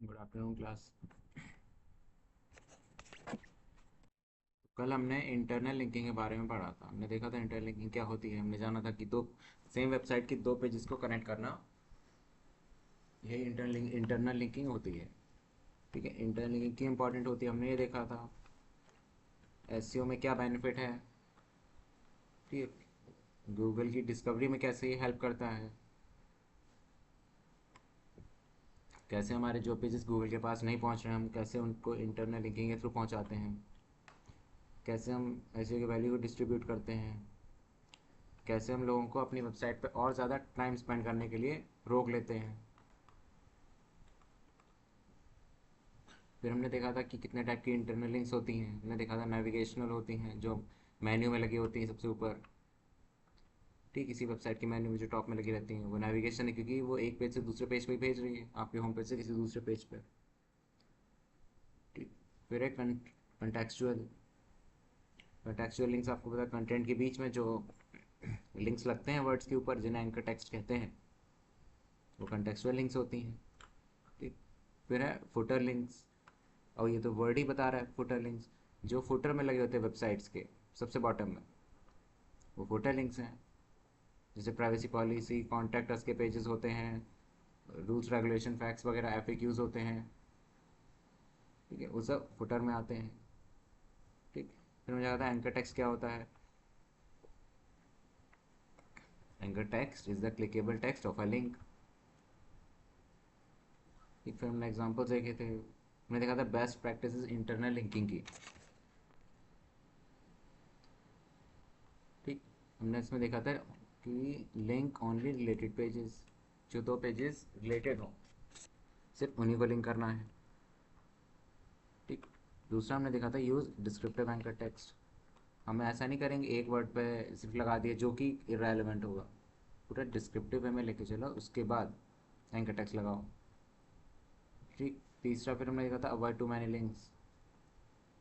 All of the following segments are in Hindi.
Good afternoon class. कल हमने इंटरनल लिंकिंग के बारे में पढ़ा था। हमने देखा था इंटरनल लिंकिंग क्या होती है। हमने जाना था कि दो सेम वेबसाइट की दो पेजेस को कनेक्ट करना, यही इंटरनल लिंकिंग होती है। ठीक है, इंटरनल लिंकिंग क्यों इंपॉर्टेंट होती है हमने ये देखा था। एसईओ में क्या बेनिफिट है, ठीक है, गूगल की डिस्कवरी में कैसे ये हेल्प करता है, कैसे हमारे जो पेजेस गूगल के पास नहीं पहुंच रहे हैं हम कैसे उनको इंटरनल लिंकिंग के थ्रू पहुंचाते हैं, कैसे हम एसईओ की वैल्यू को डिस्ट्रीब्यूट करते हैं, कैसे हम लोगों को अपनी वेबसाइट पे और ज़्यादा टाइम स्पेंड करने के लिए रोक लेते हैं। फिर हमने देखा था कि कितने टाइप की इंटरनल लिंक्स होती हैं। हमने देखा था नेविगेशनल होती हैं जो मेन्यू में लगी होती हैं सबसे ऊपर। ठीक, इसी वेबसाइट के मेन्यू में जो टॉप में लगी रहती हैं वो नेविगेशन है, क्योंकि वो एक पेज से दूसरे पेज पे भेज रही है, आपके होम पेज से किसी दूसरे पेज पे। ठीक, फिर है कंटेक्चुअल। कंटेक्चुअल लिंक्स आपको पता है, कंटेंट के बीच में जो लिंक्स लगते हैं वर्ड्स के ऊपर जिन्हें एंकर टेक्स्ट कहते हैं, वो कंटेक्चुअल लिंक्स होती हैं। ठीक, फिर है फुटर लिंक्स। और ये तो वर्ड ही बता रहा है, फुटर लिंक्स जो फुटर में लगे होते हैं वेबसाइट्स के सबसे बॉटम में, वो फुटर लिंक्स हैं। जैसे प्राइवेसी पॉलिसी, कॉन्टैक्ट अस के पेजेस होते हैं, रूल्स रेगुलेशन फैक्ट्स वगैरह एफएक्यूज होते हैं। ठीक है, वो सब फुटर में आते हैं। ठीक, फिर मुझे आता है एंकर टेक्स्ट क्या होता है। Anchor text is the clickable text of a link. ठीक, फिर हमने एग्जांपल्स देखे थे। हमने देखा था बेस्ट प्रैक्टिस इंटरनल लिंकिंग की। ठीक, हमने इसमें देखा था कि लिंक ओनली रिलेटेड पेजेस, जो दो पेजेस रिलेटेड हों सिर्फ उन्हीं को लिंक करना है। ठीक, दूसरा हमने देखा था यूज़ डिस्क्रिप्टिव एंकर टेक्स्ट। हम ऐसा नहीं करेंगे एक वर्ड पे सिर्फ लगा दिया जो कि इरेलीवेंट होगा, पूरा डिस्क्रिप्टिव वे में लेके चलो, उसके बाद एंकर टेक्स्ट लगाओ। ठीक, तीसरा फिर हमने देखा था अवॉइड टू मैनी लिंक्स।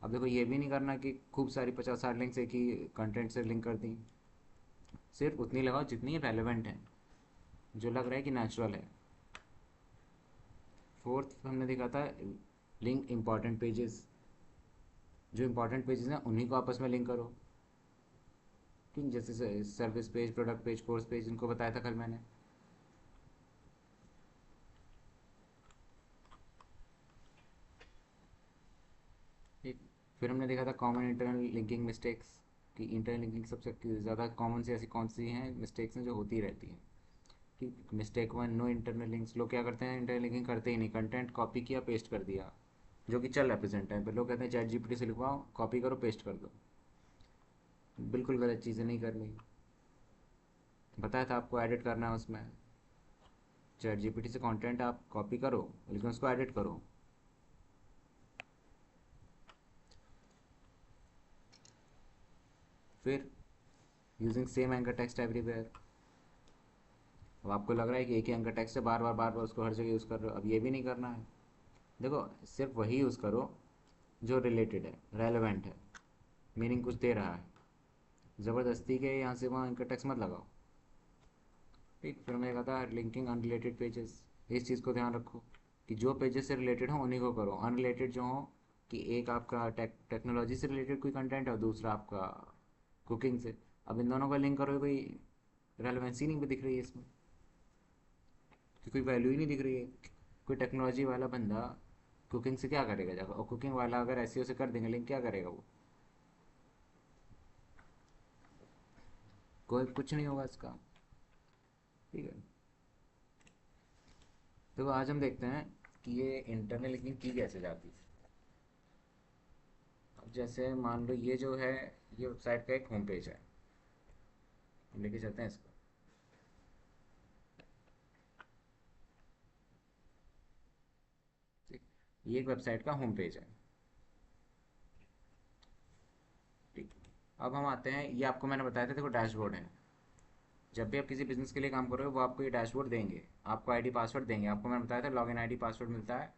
अब देखो ये भी नहीं करना कि खूब सारी 50-60 लिंक्स एक ही कंटेंट से लिंक कर दी, सिर्फ उतनी लगाओ जितनी रेलेवेंट है, जो लग रहा है कि नेचुरल है। फोर्थ हमने देखा था लिंक इंपॉर्टेंट पेजेस, जो इंपॉर्टेंट पेजेस हैं उन्हीं को आपस में लिंक करो। ठीक, जैसे service page, product page, course page, इनको बताया था कल मैंने। ठीक, फिर हमने देखा था कॉमन इंटरनल लिंकिंग मिस्टेक्स, कि इंटरनल लिंकिंग सबसे ज़्यादा कॉमन सी ऐसी कौन सी हैं मिस्टेक्स हैं जो होती रहती हैं। ठीक, mistake one, no internal links. लोग क्या करते हैं, इंटरनल लिंकिंग करते ही नहीं, कंटेंट कॉपी किया पेस्ट कर दिया, जो कि चल रहा है प्रेजेंट टाइम पे। लोग कहते हैं चैट जीपीटी से लिखवाओ, कॉपी करो पेस्ट कर दो। बिल्कुल गलत चीज़ें नहीं करनी। बताया था आपको एडिट करना है उसमें, चैट जीपीटी से कंटेंट आप कॉपी करो लेकिन उसको एडिट करो। फिर using same anchor text everywhere. अब आपको लग रहा है कि एक ही एंकर टेक्स्ट है, बार बार उसको हर जगह यूज़ कर रहे हो, अब ये भी नहीं करना है। देखो, सिर्फ वही यूज़ करो जो रिलेटेड है, रेलेवेंट है, मीनिंग कुछ दे रहा है। ज़बरदस्ती के यहाँ से वहाँ एंकर टेक्स्ट मत लगाओ। ठीक, फिर मैंने कहा था लिंकिंग अनरिलेटेड पेजेस। इस चीज़ को ध्यान रखो कि जो पेजेस से रिलेटेड हो उन्हीं को करो, अनरिलेटेड जो हो, कि एक आपका टेक्नोलॉजी से रिलेटेड कोई कंटेंट है और दूसरा आपका कुकिंग से, अब इन दोनों का लिंक करो भाई, रेलेवेंसी नहीं भी दिख रही है इसमें, कि कोई वैल्यू ही नहीं दिख रही है। कोई टेक्नोलॉजी वाला बंदा कुकिंग से क्या करेगा जाकर, और कुकिंग वाला अगर ऐसे उसे कर देंगे लिंक, क्या करेगा वो, कोई कुछ नहीं होगा इसका। ठीक है, तो आज हम देखते हैं कि ये इंटरनल लिंकिंग की कैसे जाती है। अब जैसे मान लो ये जो है, ये वेबसाइट का एक होम पेज है, हम लेके चलते हैं इसको। ठीक, ये एक वेबसाइट का होम पेज है। ठीक, अब हम आते हैं, ये आपको मैंने बताया था देखो डैशबोर्ड है। जब भी आप किसी बिजनेस के लिए काम करोगे वो आपको ये डैशबोर्ड देंगे, आपको आईडी पासवर्ड देंगे। आपको मैंने बताया था लॉगिन आईडी पासवर्ड मिलता है,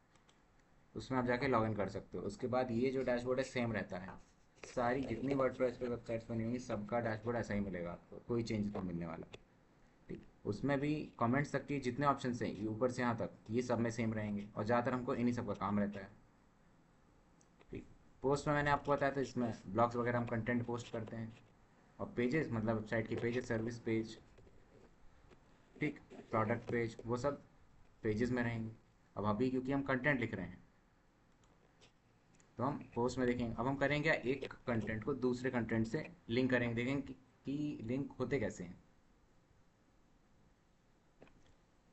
उसमें आप जाके लॉगिन कर सकते हो। उसके बाद ये जो डैशबोर्ड है सेम रहता है, सारी जितनी वर्डप्रेस पे वेबसाइट्स बनी होंगी सबका डैशबोर्ड ऐसा ही मिलेगा आपको, कोई चेंज नहीं मिलने वाला। ठीक, उसमें भी कमेंट्स तक की जितने ऑप्शन हैं ये ऊपर से यहाँ तक ये सब में सेम रहेंगे, और ज़्यादातर हमको इन्हीं सब का काम रहता है। ठीक। पोस्ट में मैंने आपको बताया था, इसमें ब्लॉग्स वगैरह हम कंटेंट पोस्ट करते हैं। और पेजेस मतलब वेबसाइट की पेजेस, सर्विस पेज, ठीक, प्रोडक्ट पेज, वो सब पेजेस में रहेंगे। अब अभी क्योंकि हम कंटेंट लिख रहे हैं तो हम पोस्ट में देखेंगे। अब हम करेंगे क्या, एक कंटेंट को दूसरे कंटेंट से लिंक करेंगे, देखेंगे कि लिंक होते कैसे हैं।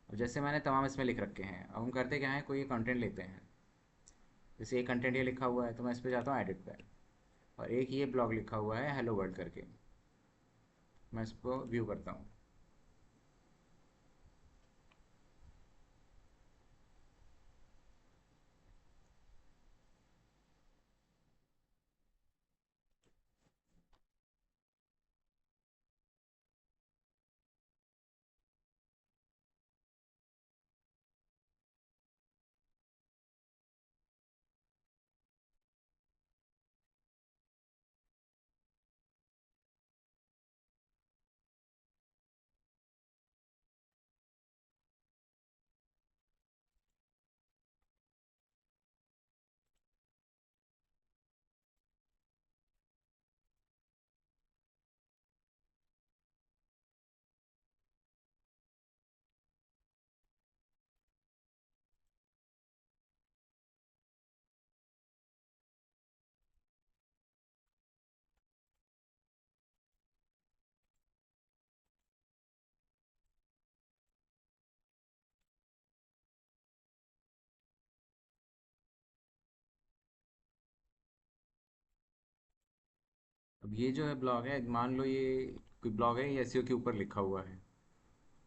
अब जैसे मैंने तमाम इसमें लिख रखे हैं, अब हम करते क्या है, कोई कंटेंट लेते हैं। जैसे एक कंटेंट ये लिखा हुआ है तो मैं इस पर जाता हूँ एडिट पे, और एक ये ब्लॉग लिखा हुआ है हेलो वर्ल्ड करके, मैं इसको व्यू करता हूँ। अब ये जो है ब्लॉग है, मान लो ये कोई ब्लॉग है, ये एसईओ के ऊपर लिखा हुआ है।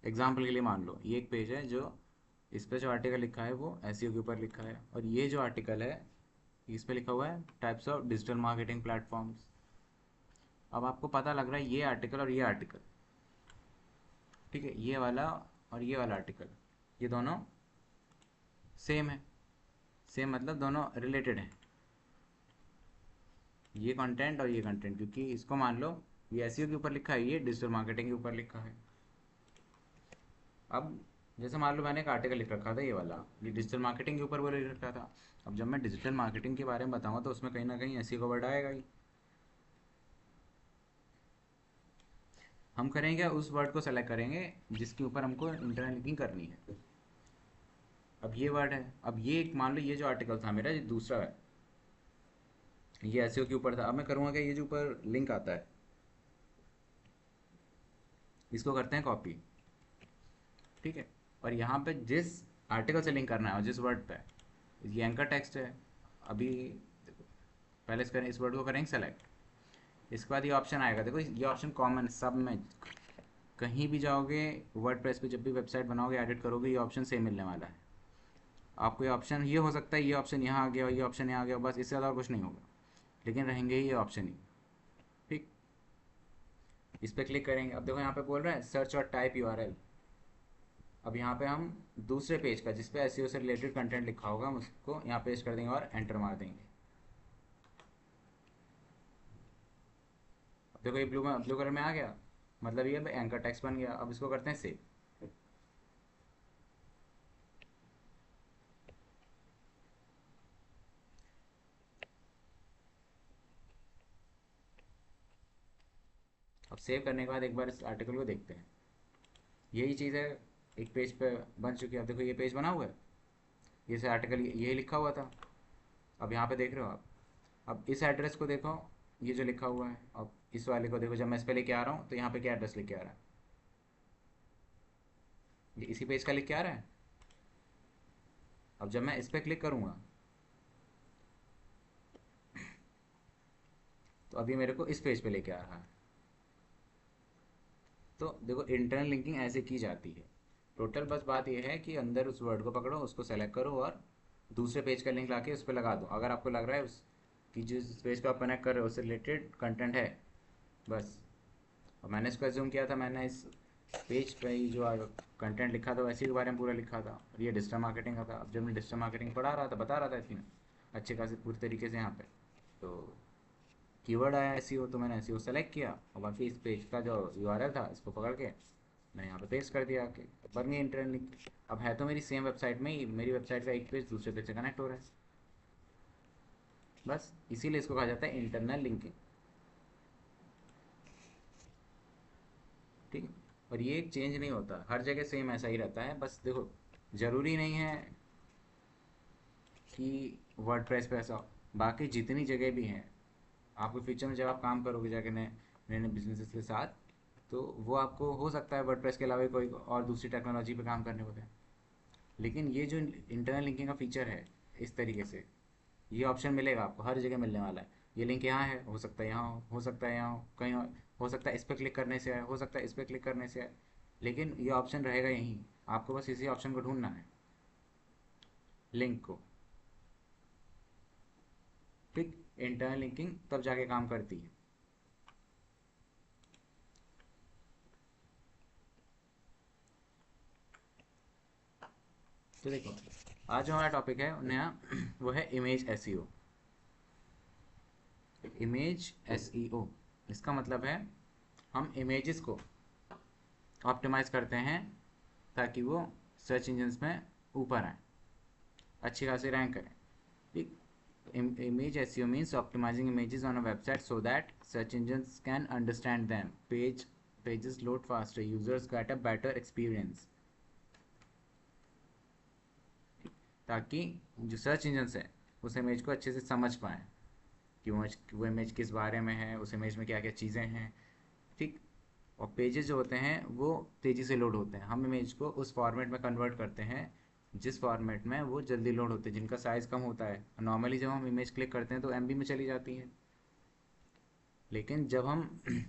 एग्जाम्पल के लिए मान लो ये एक पेज है जो, इस पे जो आर्टिकल लिखा है वो एसईओ के ऊपर लिखा है, और ये जो आर्टिकल है इस पे लिखा हुआ है types of digital marketing platforms. अब आपको पता लग रहा है ये आर्टिकल और ये आर्टिकल, ठीक है, ये वाला और ये वाला आर्टिकल, ये दोनों सेम है। सेम मतलब दोनों रिलेटेड हैं, ये कंटेंट और ये कंटेंट, क्योंकि इसको मान लो ये एसईओ के ऊपर लिखा है, ये डिजिटल मार्केटिंग के ऊपर लिखा है। अब जैसे मान लो मैंने एक आर्टिकल लिख रखा था ये वाला, ये डिजिटल मार्केटिंग के ऊपर वो लिख रखा था। अब जब मैं डिजिटल मार्केटिंग के बारे में बताऊंगा तो उसमें कहीं ना कहीं एसईओ का वर्ड आएगा ही। हम करेंगे उस वर्ड को सेलेक्ट करेंगे जिसके ऊपर हमको इंटरनेट लिंकिंग करनी है। अब ये वर्ड है, अब ये एक मान लो ये जो आर्टिकल था मेरा, ये दूसरा है, ये एसईओ के ऊपर था। अब मैं करूँगा कि ये जो ऊपर लिंक आता है इसको करते हैं कॉपी, ठीक है, और यहाँ पे जिस आर्टिकल से लिंक करना है और जिस वर्ड पे, ये एंकर टेक्स्ट है। अभी देखो, पहले इस वर्ड को करेंगे सेलेक्ट, इसके बाद ये ऑप्शन आएगा, देखो ये ऑप्शन कॉमन सब में, कहीं भी जाओगे वर्डप्रेस पे जब भी वेबसाइट बनाओगे एडिट करोगे ये ऑप्शन सेम मिलने वाला है आपको। ये ऑप्शन ये हो सकता है, ये ऑप्शन यहाँ आ गया और ये ऑप्शन यहाँ आ गया, बस इससे ज़्यादा और कुछ नहीं होगा, लेकिन रहेंगे ही ये ऑप्शन ही। ठीक, इस पर क्लिक करेंगे। अब देखो यहाँ पे बोल रहा है सर्च और टाइप यूआरएल। अब यहाँ पे हम दूसरे पेज का जिस पे एसईओ से रिलेटेड कंटेंट लिखा होगा हम उसको यहाँ पेस्ट कर देंगे और एंटर मार देंगे। अब देखो ये ब्लू कलर में आ गया, मतलब ये एंकर टेक्स्ट बन गया। अब इसको करते हैं सेव। अब सेव करने के बाद एक बार इस आर्टिकल को देखते हैं, यही चीज़ है, एक पेज पे बन चुकी है। अब देखो ये पेज बना हुआ है, ये से आर्टिकल यही लिखा हुआ था। अब यहाँ पे देख रहे हो आप, अब इस एड्रेस को देखो, ये जो लिखा हुआ है। अब इस वाले को देखो, जब मैं इस पे लेके आ रहा हूँ तो यहाँ पे क्या एड्रेस लेके आ रहा है, ये इसी पेज का लिख के आ रहा है। अब जब मैं इस पर क्लिक करूँगा तो अभी मेरे को इस पेज पे लेके आ रहा है। तो देखो इंटरनल लिंकिंग ऐसे की जाती है। टोटल बस बात यह है कि अंदर उस वर्ड को पकड़ो, उसको सेलेक्ट करो और दूसरे पेज का लिंक लाके उस पर लगा दो, अगर आपको लग रहा है उस कि जिस पेज को आप कनेक्ट कर रहे हो उससे रिलेटेड कंटेंट है, बस। और मैंने इसको एज्यूम किया था, मैंने इस पेज पे ही जो कंटेंट लिखा था वैसे के बारे में पूरा लिखा था, और ये डिजिटल मार्केटिंग का था। अब जब मैं डिजिटल मार्केटिंग पढ़ा रहा था, बता रहा था इतनी अच्छे खासे पूरी तरीके से यहाँ पे, तो कीवर्ड आया एसईओ, तो मैंने एसईओ सेलेक्ट किया और बाकी इस पेज का जो यूआरएल था इसको पकड़ के मैं यहाँ पे पेस्ट कर दिया आके, बन गई इंटरनल लिंक। अब है तो मेरी सेम वेबसाइट में ही, मेरी वेबसाइट का एक पेज दूसरे पेज से कनेक्ट हो रहा है। बस इसीलिए इसको कहा जाता है इंटरनल लिंकिंग। ठीक है। और ये चेंज नहीं होता, हर जगह सेम ऐसा ही रहता है। बस देखो, ज़रूरी नहीं है कि वर्डप्रेस पे ऐसा हो। बाकी जितनी जगह भी हैं, आपको फ्यूचर में जब आप काम करोगे जाके नए नए नए बिजनेसेस के साथ, तो वो आपको हो सकता है वर्डप्रेस के अलावा कोई और दूसरी टेक्नोलॉजी पे काम करने होते हैं। लेकिन ये जो इंटरनल लिंकिंग का फीचर है, इस तरीके से ये ऑप्शन मिलेगा आपको, हर जगह मिलने वाला है। ये लिंक यहाँ है, हो सकता है यहाँ हो सकता है यहाँ हो, कहीं और हो सकता है, इस पर क्लिक करने से है, हो सकता है इस पर क्लिक करने से है, लेकिन ये ऑप्शन रहेगा यहीं। आपको बस इसी ऑप्शन को ढूंढना है, लिंक को। ठीक। इंटरनल लिंकिंग तब जाके काम करती है। तो देखो, आज जो हमारा टॉपिक है नया वो है इमेज एसईओ। इमेज एसईओ, इसका मतलब है हम इमेजेस को ऑप्टिमाइज करते हैं ताकि वो सर्च इंजन्स में ऊपर आए, अच्छी खासी रैंक करें। ठीक। Image SEO means optimizing images on a website so that search engines can understand them. Pages load faster. Users get a better experience. ताकि जो सर्च इंजन है उस इमेज को अच्छे से समझ पाएँ कि वो इमेज किस बारे में है, उस इमेज में क्या क्या चीज़ें हैं। ठीक। और पेजेस जो होते हैं वो तेज़ी से लोड होते हैं। हम इमेज को उस फॉर्मेट में कन्वर्ट करते हैं जिस फॉर्मेट में वो जल्दी लोड होते हैं, जिनका साइज़ कम होता है। नॉर्मली जब हम इमेज क्लिक करते हैं तो एमबी में चली जाती है, लेकिन जब हम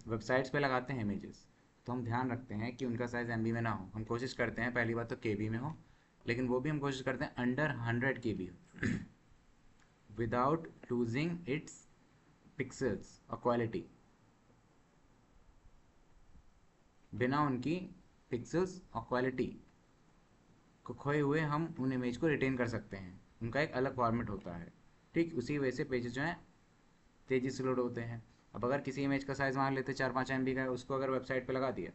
वेबसाइट्स पे लगाते हैं इमेजेस, तो हम ध्यान रखते हैं कि उनका साइज़ एमबी में ना हो। हम कोशिश करते हैं पहली बात तो केबी में हो, लेकिन वो भी हम कोशिश करते हैं अंडर 100 KB हो, विदाउट लूजिंग इट्स पिक्सल्स और क्वालिटी। बिना उनकी पिक्सल्स और क्वालिटी को खोए हुए हम उन इमेज को रिटेन कर सकते हैं। उनका एक अलग फॉर्मेट होता है। ठीक उसी वजह से पेजेस जो हैं तेज़ी से लोड होते हैं। अब अगर किसी इमेज का साइज़ मान लेते 4-5 MB का है, उसको अगर वेबसाइट पे लगा दिया,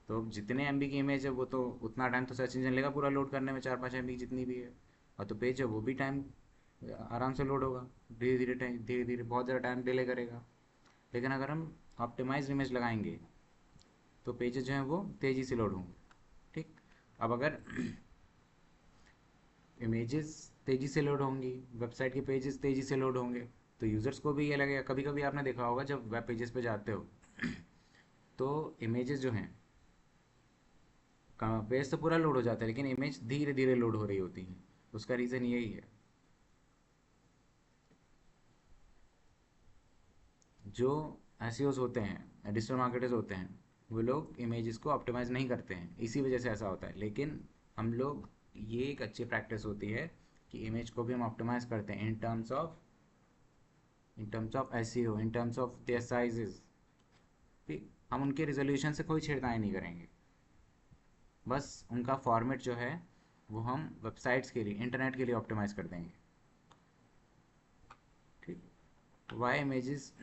तो जितने एमबी की इमेज है वो तो उतना टाइम तो सर्च इंजन लेगा पूरा लोड करने में, 4-5 MB जितनी भी है। और तो पेज है वो भी टाइम आराम से लोड होगा, धीरे धीरे टाइम, धीरे धीरे बहुत ज़्यादा टाइम डिले करेगा। लेकिन अगर हम ऑप्टिमाइज इमेज लगाएंगे तो पेजेस जो हैं वो तेज़ी से लोड होंगे। ठीक। अब अगर इमेजेस तेज़ी से लोड होंगी, वेबसाइट के पेजेस तेज़ी से लोड होंगे, तो यूज़र्स को भी ये लगेगा। कभी कभी आपने देखा होगा जब वेब पेजेस पे जाते हो तो इमेजेस जो हैं, पेज तो पूरा लोड हो जाता है लेकिन इमेज धीरे धीरे लोड हो रही होती है। उसका रीज़न यही है, जो एसईओज होते हैं, डिजिटल मार्केटर्स होते हैं, वो लोग इमेजेस को ऑप्टिमाइज नहीं करते हैं, इसी वजह से ऐसा होता है। लेकिन हम लोग, ये एक अच्छी प्रैक्टिस होती है कि इमेज को भी हम ऑप्टिमाइज करते हैं in terms of SEO, in terms of their sizes. ठीक। हम उनके रिजोल्यूशन से कोई छेड़खानी नहीं करेंगे। बस उनका फॉर्मेट जो है वो हम वेबसाइट्स के लिए, इंटरनेट के लिए ऑप्टिमाइज कर देंगे। ठीक। Why images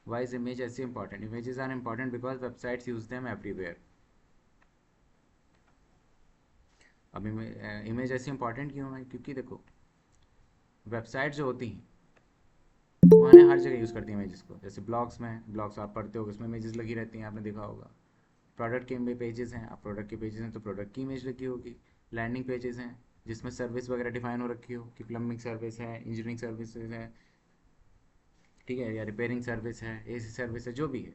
Why is image SEO important? Images are important because websites use them everywhere. अब इमेज ऐसी इंपॉर्टेंट क्यों है? क्योंकि देखो, वेबसाइट जो होती हैं वो है हर जगह यूज़ करती हैं इमेजेस को। जैसे ब्लॉग्स में, ब्लॉग्स आप पढ़ते हो उसमें इमेजेस लगी रहती हैं, आपने देखा होगा। प्रोडक्ट के पेजेस हैं, आप प्रोडक्ट के पेजेस हैं तो प्रोडक्ट की इमेज लगी होगी। लैंडिंग पेजेस हैं जिसमें सर्विस वगैरह डिफाइन हो रखी हो कि प्लम्बिंग सर्विस है, इंजीनियरिंग सर्विसेज है, ठीक है, या रिपेयरिंग सर्विस है, एसी सर्विस है, जो भी है।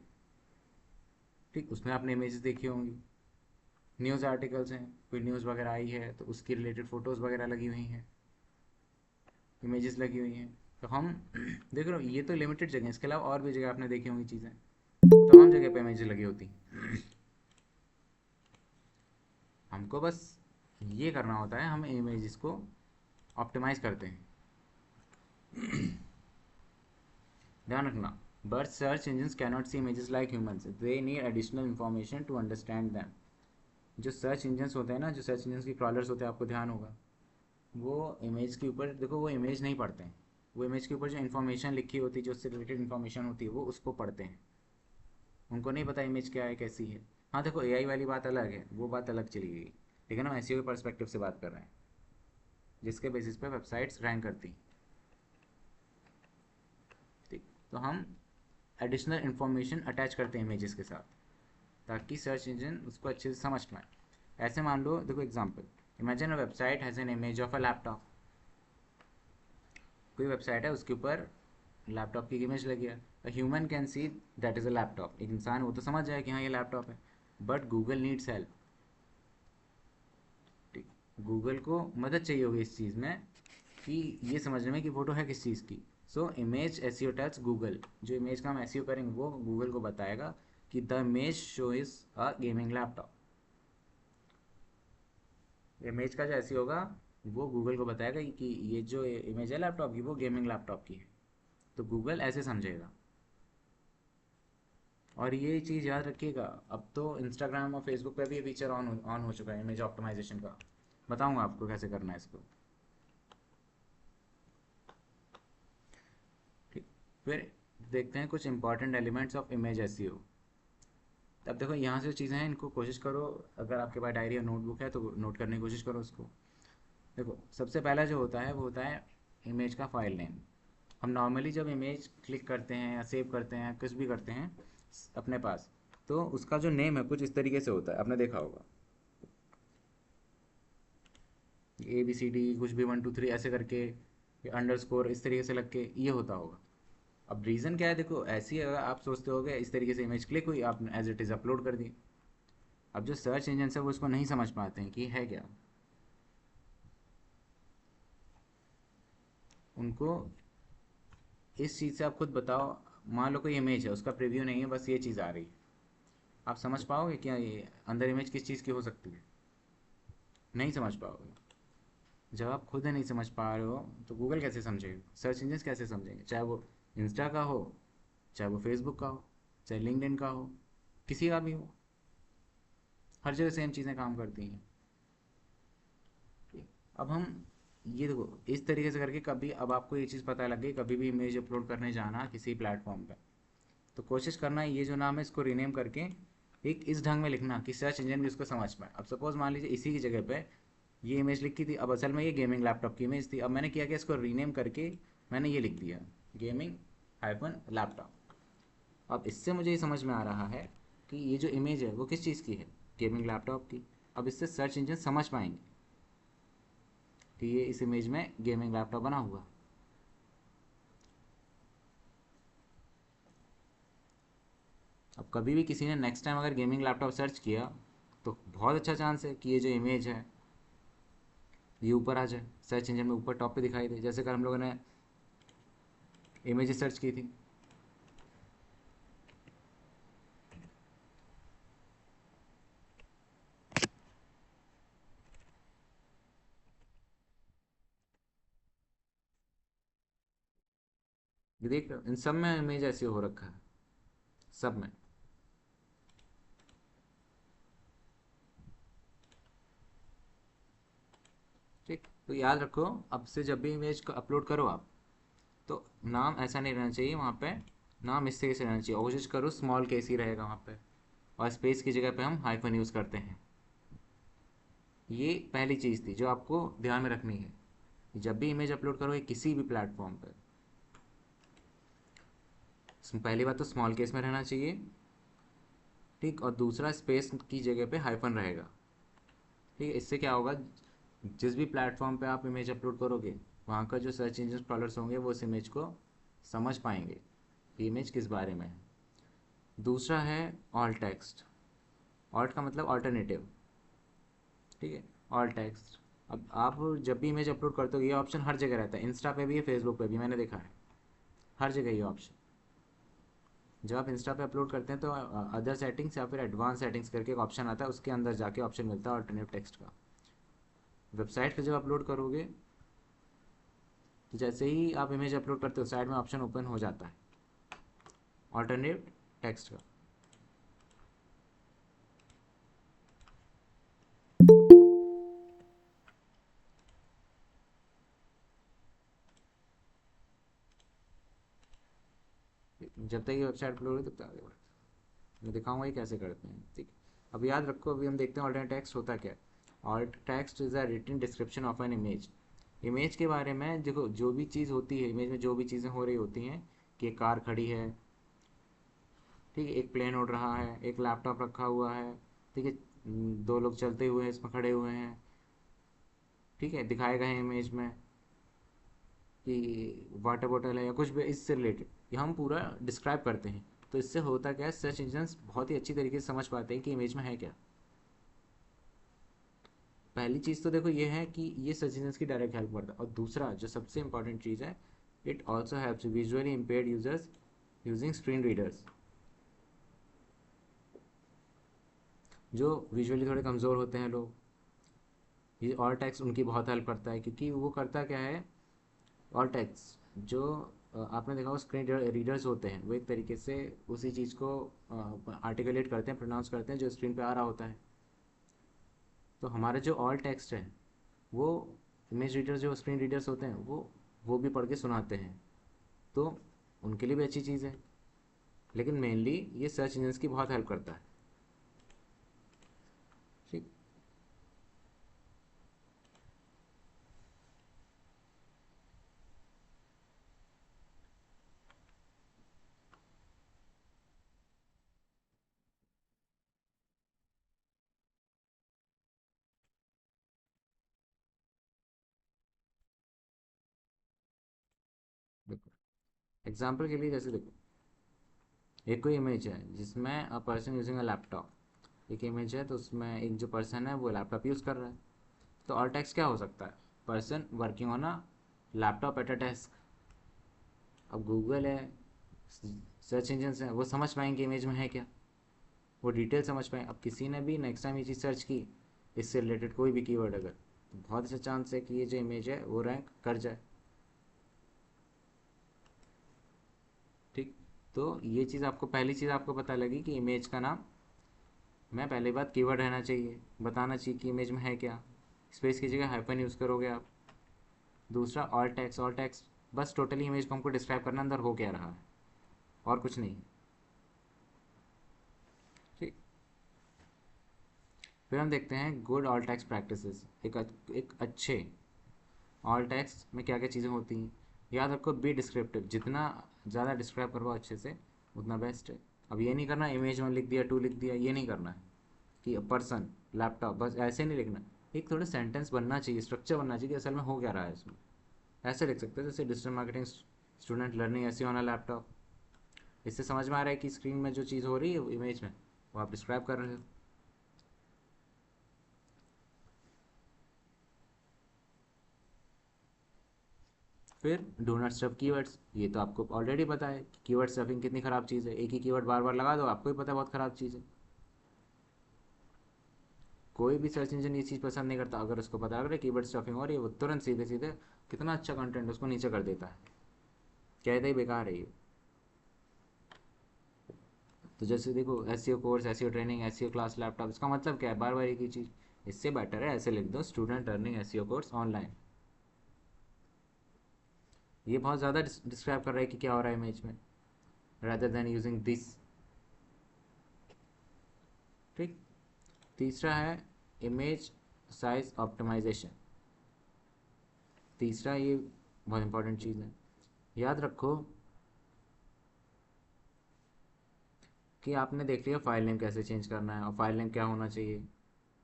ठीक। उसमें आपने इमेजेस देखी होंगी। न्यूज़ आर्टिकल्स हैं, कोई न्यूज़ वगैरह आई है तो उसकी रिलेटेड फ़ोटोज़ वगैरह लगी हुई हैं, इमेजेस लगी हुई हैं। तो हम देख रहे हो, ये तो लिमिटेड जगह, इसके अलावा और भी जगह आपने देखी होंगी चीज़ें, तमाम जगह पे इमेजेस लगी होती हैं। हमको बस ये करना होता है, हम इमेजेस को ऑप्टिमाइज़ करते हैं। ध्यान रखना, but search engines cannot see images like humans, they need additional information to understand them. जो सर्च इंजन्स होते हैं ना, जो सर्च इंजन्स की क्रॉलर्स होते हैं, आपको ध्यान होगा, वो इमेज के ऊपर देखो, वो इमेज नहीं पढ़ते हैं। वो इमेज के ऊपर जो इन्फॉर्मेशन लिखी होती है, जो उससे रिलेटेड इन्फॉर्मेशन होती है, वो उसको पढ़ते हैं। उनको नहीं पता इमेज क्या है कैसी है। हाँ देखो एआई वाली बात अलग है, वो बात अलग चली गई, लेकिन हम एसईओ के पर्सपेक्टिव से बात कर रहे हैं, जिसके बेसिस पे वेबसाइट्स रैंक करती। ठीक, तो हम एडिशनल इन्फॉर्मेशन अटैच करते हैं इमेजेस के साथ, ताकि सर्च इंजन उसको अच्छे से समझ पाए। ऐसे मान लो, देखो example, imagine a website has an image of a laptop. कोई वेबसाइट है उसके ऊपर लैपटॉप की इमेज लगी है। A human can see that is a laptop, एक इंसान वो तो समझ जाए कि हाँ ये लैपटॉप है, बट गूगल नीड्स हेल्प। ठीक, गूगल को मदद चाहिए होगी इस चीज़ में कि ये समझने में कि फ़ोटो है किस चीज़ की। So image SEO tells Google, जो इमेज का हम एसईओ करेंगे वो गूगल को बताएगा कि the image show is a gaming laptop. Image का जो एसईओ होगा वो गूगल को बताएगा कि ये जो इमेज है लैपटॉप की वो गेमिंग लैपटॉप की है, तो गूगल ऐसे समझेगा। और ये चीज़ याद रखिएगा, अब तो इंस्टाग्राम और फेसबुक पे भी ये फीचर ऑन हो चुका है इमेज ऑप्टिमाइजेशन का। बताऊंगा आपको कैसे करना है इसको। ठीक, फिर देखते हैं कुछ important elements of image SEO. अब देखो यहाँ से जो चीज़ें हैं इनको कोशिश करो, अगर आपके पास डायरी या नोटबुक है तो नोट करने की कोशिश करो उसको। देखो सबसे पहला जो होता है वो होता है इमेज का फाइल नेम। हम नॉर्मली जब इमेज क्लिक करते हैं या सेव करते हैं कुछ भी करते हैं अपने पास, तो उसका जो नेम है कुछ इस तरीके से होता है, आपने देखा होगा, ABCD कुछ भी 1 2 3 ऐसे करके, अंडरस्कोर इस तरीके से लग के ये होता होगा। अब रीज़न क्या है, देखो ऐसी अगर आप सोचते होगे इस तरीके से इमेज क्लिक हुई, आपने एज इट इज़ अपलोड कर दी। अब जो सर्च इंजन है वो उसको नहीं समझ पाते हैं कि है क्या। उनको इस चीज़ से आप खुद बताओ, मान लो कोई इमेज है उसका प्रीव्यू नहीं है, बस ये चीज़ आ रही है, आप समझ पाओगे क्या ये अंदर इमेज किस चीज़ की हो सकती है? नहीं समझ पाओगे। जब आप खुद नहीं समझ पा रहे हो तो गूगल कैसे समझेगा, सर्च इंजन कैसे समझेंगे, चाहे वो इंस्टा का हो, चाहे वो फेसबुक का हो, चाहे लिंक्डइन का हो, किसी का भी हो, हर जगह सेम चीज़ें काम करती हैं। अब हम ये देखो इस तरीके से करके, कभी अब आपको ये चीज़ पता लग गई, कभी भी इमेज अपलोड करने जाना किसी प्लेटफॉर्म पे, तो कोशिश करना है ये जो नाम है इसको रीनेम करके एक इस ढंग में लिखना कि सर्च इंजन भी उसको समझ पाए। अब सपोज मान लीजिए इसी की जगह पे ये इमेज लिखी थी, अब असल में ये गेमिंग लैपटॉप की इमेज थी, अब मैंने किया कि इसको रीनेम करके मैंने ये लिख दिया गेमिंग हाइफन लैपटॉप। अब इससे मुझे ये समझ में आ रहा है कि ये जो इमेज है वो किस चीज़ की है, गेमिंग लैपटॉप की। अब इससे सर्च इंजन समझ पाएंगे कि ये इस इमेज में गेमिंग लैपटॉप बना हुआ। अब कभी भी किसी ने नेक्स्ट टाइम अगर गेमिंग लैपटॉप सर्च किया तो बहुत अच्छा चांस है कि ये जो इमेज है ये ऊपर आ जाए, सर्च इंजन में ऊपर टॉप पे दिखाई दे, जैसे कल हम लोगों ने इमेज सर्च की थी। ये देख इन सब में इमेज ऐसे हो रखा है, सब में। ठीक, तो याद रखो अब से जब भी इमेज को अपलोड करो आप, तो नाम ऐसा नहीं रहना चाहिए वहाँ पे, नाम इस तरीके से रहना चाहिए, और कोशिश करो स्मॉल केस ही रहेगा वहाँ पे, और स्पेस की जगह पे हम हाइफन यूज़ करते हैं। ये पहली चीज़ थी जो आपको ध्यान में रखनी है, जब भी इमेज अपलोड करोगे किसी भी प्लेटफॉर्म पर। पहली बात तो स्मॉल केस में रहना चाहिए, ठीक, और दूसरा स्पेस की जगह पे हाइफन रहेगा। ठीक है, इससे क्या होगा, जिस भी प्लेटफॉर्म पे आप इमेज अपलोड करोगे वहाँ का जो सर्च इंजन क्रॉलर्स होंगे वो उस इमेज को समझ पाएंगे कि इमेज किस बारे में है। दूसरा है ऑल्ट टेक्स्ट। ऑल्ट का मतलब ऑल्टरनेटिव, ठीक है, ऑल्ट टेक्स्ट। अब आप जब भी इमेज अपलोड करते हो ये ऑप्शन हर जगह रहता है, इंस्टा पे भी है, फेसबुक पे भी, मैंने देखा है हर जगह ये ऑप्शन। जब आप इंस्टा पे अपलोड करते हैं तो अदर सेटिंग्स या फिर एडवांस सेटिंग्स करके एक ऑप्शन आता है, उसके अंदर जाके ऑप्शन मिलता है ऑल्टरनेटिव टेक्स्ट का। वेबसाइट पे जब अपलोड करोगे तो जैसे ही आप इमेज अपलोड करते हो साइड में ऑप्शन ओपन हो जाता है ऑल्टरनेट टेक्स्ट का। जब तक ये वेबसाइट अपलोड हो तब तक आगे बढ़ो। मैं दिखाऊंगा ये कैसे करते हैं, ठीक। अब याद रखो, अभी हम देखते हैं ऑल्टरनेट टेक्स्ट होता क्या है। Alt text is a written description of an image. Image के बारे में देखो, जो भी चीज़ होती है इमेज में, जो भी चीज़ें हो रही होती हैं, कि एक कार खड़ी है, ठीक है, एक प्लेन उड़ रहा है, एक लैपटॉप रखा हुआ है, ठीक है, दो लोग चलते हुए इसमें खड़े हुए हैं, ठीक है, दिखाए गए हैं इमेज में, कि वाटर बॉटल है या कुछ भी इससे रिलेटेड, ये हम पूरा डिस्क्राइब करते हैं। तो इससे होता क्या है, सर्च इंजन्स बहुत ही अच्छी तरीके से समझ पाते हैं कि इमेज में है क्या। पहली चीज़ तो देखो ये है कि ये सर्च इंजन्स की डायरेक्ट हेल्प करता है, और दूसरा जो सबसे इंपॉर्टेंट चीज़ है, it also helps visually impaired users using screen readers. जो विजुअली थोड़े कमज़ोर होते हैं लोग, ये ऑल टेक्स्ट उनकी बहुत हेल्प करता है, क्योंकि वो करता क्या है, ऑल टेक्स्ट जो आपने देखा वो स्क्रीन रीडर्स होते हैं, वो एक तरीके से उसी चीज़ को आर्टिकुलेट करते हैं, प्रोनाउंस करते हैं जो स्क्रीन पे आ रहा होता है। तो हमारा जो ऑल टेक्स्ट है, वो इमेज रीडर्स जो स्क्रीन रीडर्स होते हैं, वो भी पढ़ के सुनाते हैं। तो उनके लिए भी अच्छी चीज़ है, लेकिन मेनली ये सर्च इंजन्स की बहुत हेल्प करता है, ठीक। देखो एग्जाम्पल के लिए, जैसे देखो, एक कोई इमेज है जिसमें a person using a laptop, एक इमेज है तो उसमें एक जो पर्सन है वो लैपटॉप यूज़ कर रहा है। तो ऑल टेक्स्ट क्या हो सकता है, person working on a laptop at a desk. अब गूगल है, सर्च इंजन हैं, वो समझ पाएंगे इमेज में है क्या, वो डिटेल समझ पाएँ। अब किसी ने भी नेक्स्ट टाइम ये चीज़ सर्च की, इससे रिलेटेड कोई भी कीवर्ड अगर, तो बहुत अच्छा चांस है कि ये जो इमेज है वो रैंक कर जाए, ठीक। तो ये चीज़ आपको, पहली चीज़ आपको पता लगी कि इमेज का नाम में पहली बात कीवर्ड रहना चाहिए, बताना चाहिए कि इमेज में है क्या, स्पेस की जगह हाइपन यूज़ करोगे आप। दूसरा ऑल टेक्स्ट, ऑल टेक्स्ट बस टोटली इमेज को हमको डिस्क्राइब करना अंदर हो क्या रहा है, और कुछ नहीं, ठीक। फिर हम देखते हैं गुड ऑल टेक्स्ट प्रैक्टिसेस, एक अच्छे ऑल टेक्स्ट में क्या क्या चीज़ें होती हैं। याद रखो, बी डिस्क्रिप्टिव, जितना ज़्यादा डिस्क्राइब करो अच्छे से उतना बेस्ट है। अब ये नहीं करना इमेज वन लिख दिया, टू लिख दिया, ये नहीं करना है कि पर्सन लैपटॉप, बस ऐसे नहीं लिखना। एक थोड़ा सेंटेंस बनना चाहिए, स्ट्रक्चर बनना चाहिए कि असल में हो क्या रहा है इसमें। ऐसे लिख सकते हैं जैसे डिजिटल मार्केटिंग स्टूडेंट लर्निंग ऐसे ऑन अ लैपटॉप। इससे समझ में आ रहा है कि स्क्रीन में जो चीज़ हो रही है इमेज में, वो आप डिस्क्राइब कर रहे हो। फिर डू नॉट स्टफ कीवर्ड्स, ये तो आपको ऑलरेडी पता है कि कीवर्ड स्टफिंग कितनी ख़राब चीज़ है, एक ही कीवर्ड बार बार लगा दो, आपको ही पता है बहुत ख़राब चीज़ है। कोई भी सर्च इंजन ये चीज़ पसंद नहीं करता, अगर उसको पता लग रहा है कीवर्ड स्टफिंग हो रही है, वो तुरंत सीधे सीधे कितना अच्छा कंटेंट उसको नीचे कर देता है, कहते ही बेकार है ये। तो जैसे देखो, S course, S training, S class laptop, इसका मतलब क्या है, बार बार एक ही चीज़। इससे बेटर है ऐसे लिख दो, student earning S course online. ये बहुत ज़्यादा डिस्क्राइब कर रहा है कि क्या हो रहा है इमेज में, rather देन यूजिंग दिस, ठीक। तीसरा है इमेज साइज ऑप्टिमाइजेशन। तीसरा ये बहुत इंपॉर्टेंट चीज़ है। याद रखो कि आपने देख लिया फाइल नेम कैसे चेंज करना है और फाइल नेम क्या होना चाहिए,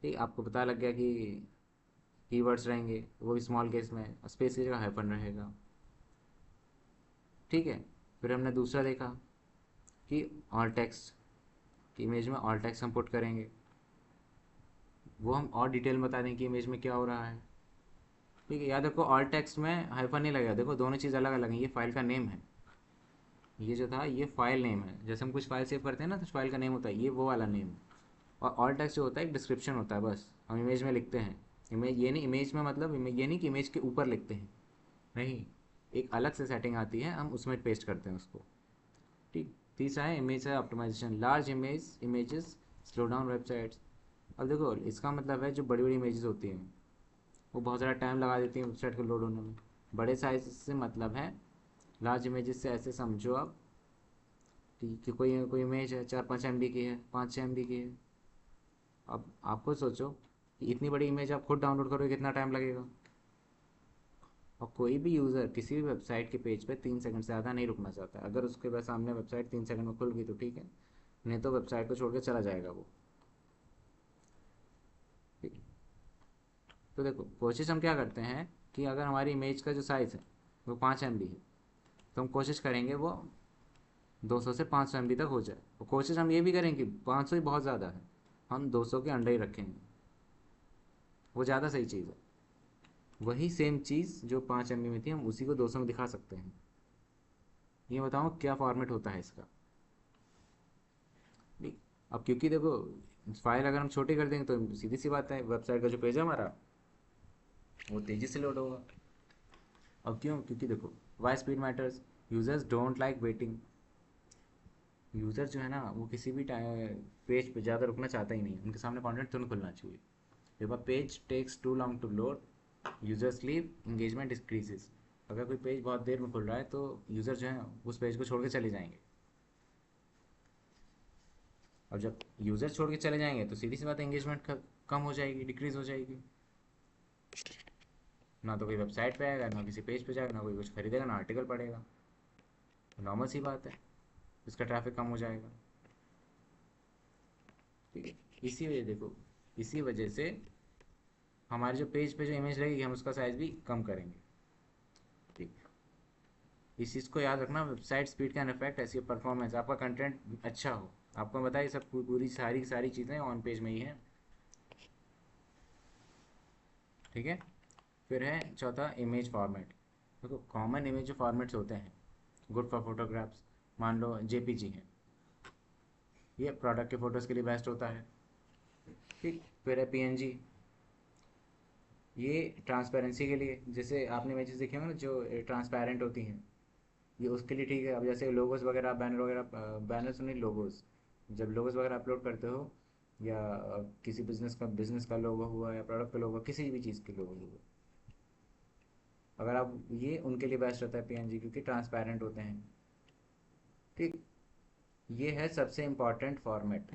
ठीक। आपको पता लग गया कि कीवर्ड्स रहेंगे वो भी स्मॉल केस में, स्पेस की जगह हाइफन रहेगा, ठीक है। फिर हमने दूसरा देखा कि ऑल टेक्स्ट, इमेज में ऑल टेक्स्ट हम पुट करेंगे, वो हम और डिटेल में बता दें कि इमेज में क्या हो रहा है, ठीक है। याद रखो ऑल टेक्स्ट में हाइफन नहीं लगेगा, देखो दोनों चीज़ अलग अलग हैं, ये फाइल का नेम है, ये जो था ये फाइल नेम है, जैसे हम कुछ फाइल सेव करते हैं ना तो फाइल का नेम होता है, ये वो वाला नेम। और ऑल टेक्स्ट जो होता है एक डिस्क्रिप्शन होता है, बस हम इमेज में लिखते हैं। इमेज ये नहीं, इमेज में मतलब ये नहीं कि इमेज के ऊपर लिखते हैं, नहीं, एक अलग से सेटिंग आती है, हम उसमें पेस्ट करते हैं उसको, ठीक। तीसरा है इमेज है optimization, large images slow down websites. अब देखो इसका मतलब है जो बड़ी बड़ी इमेजेस होती हैं वो बहुत ज़्यादा टाइम लगा देती हैं वेबसाइट को लोड होने में। बड़े साइज से मतलब है, लार्ज इमेजेस से ऐसे समझो आप कि कोई कोई इमेज है 4-5 MB की है, 5-6 MB की है। अब आपको सोचो कि इतनी बड़ी इमेज आप खुद डाउनलोड करोगे कितना टाइम लगेगा। और कोई भी यूज़र किसी भी वेबसाइट के पेज पे 3 सेकंड से ज़्यादा नहीं रुकना चाहता है। अगर उसके पास सामने वेबसाइट 3 सेकंड में खुल गई तो ठीक है, नहीं तो वेबसाइट को छोड़ के चला जाएगा वो। ठीक। तो देखो कोशिश हम क्या करते हैं कि अगर हमारी इमेज का जो साइज़ है वो 5 MB है, तो हम कोशिश करेंगे वो 200 से 500 MB तक हो जाए। और कोशिश हम ये भी करेंगे, 500 ही बहुत ज़्यादा है, हम 200 के अंडर ही रखेंगे, वो ज़्यादा सही चीज़ है। वही सेम चीज़ जो 5 MB में थी हम उसी को 200 में दिखा सकते हैं। ये बताओ क्या फॉर्मेट होता है इसका। नहीं, अब क्योंकि देखो फाइल अगर हम छोटी कर देंगे तो सीधी सी बात है वेबसाइट का जो पेज है हमारा वो तेज़ी से लोड होगा। अब क्यों? क्योंकि देखो why speed matters, users don't like waiting. User जो है ना वो किसी भी पेज पे ज़्यादा रुकना चाहता ही नहीं, उनके सामने कंटेंट तुरंत खुलना चाहिए। If a page takes too long to load, users leave, engagement decreases. अगर कोई पेज बहुत देर में खुल रहा है तो यूज़र जो है उस पेज को छोड़ के चले जाएंगे। और जब यूज़र छोड़ के चले जाएंगे तो सीधी सी बात है इंगेजमेंट कम हो जाएगी, डिक्रीज हो जाएगी। ना तो कोई वेबसाइट पे आएगा, ना किसी पेज पे जाएगा, ना कोई कुछ खरीदेगा, ना आर्टिकल पढ़ेगा। नॉर्मल सी बात है, इसका ट्रैफिक कम हो जाएगा। ठीक है। इसी वजह देखो, इसी वजह से हमारे जो पेज पे जो इमेज रहेगी हम उसका साइज़ भी कम करेंगे। ठीक। इस चीज़ को याद रखना, वेबसाइट स्पीड कैन अफेक्ट ऐसी परफॉर्मेंस। आपका कंटेंट अच्छा हो, आपको बताइए सब पूरी सारी सारी चीज़ें ऑन पेज में ही हैं। ठीक है। फिर है चौथा इमेज फॉर्मेट। देखो कॉमन इमेज जो फॉर्मेट्स होते हैं, गुड फॉर फोटोग्राफ्स, मान लो जेपीजी है, ये प्रोडक्ट के फ़ोटोज़ के लिए बेस्ट होता है। ठीक। फिर है पीएनजी, ये ट्रांसपेरेंसी के लिए, जैसे आपने इमेजेस देखे होंगे ना जो ट्रांसपेरेंट होती हैं, ये उसके लिए ठीक है। अब जैसे लोगोस वगैरह, बैनर वगैरह, बैनर्स नहीं लोगोस, जब लोगोस वगैरह अपलोड करते हो या किसी बिजनेस का लोगो हुआ या प्रोडक्ट का लोगो, किसी भी चीज़ के लोगो हुआ, अगर आप ये उनके लिए बेस्ट रहता है पीएनजी, क्योंकि ट्रांसपेरेंट होते हैं। ठीक। ये है सबसे important format,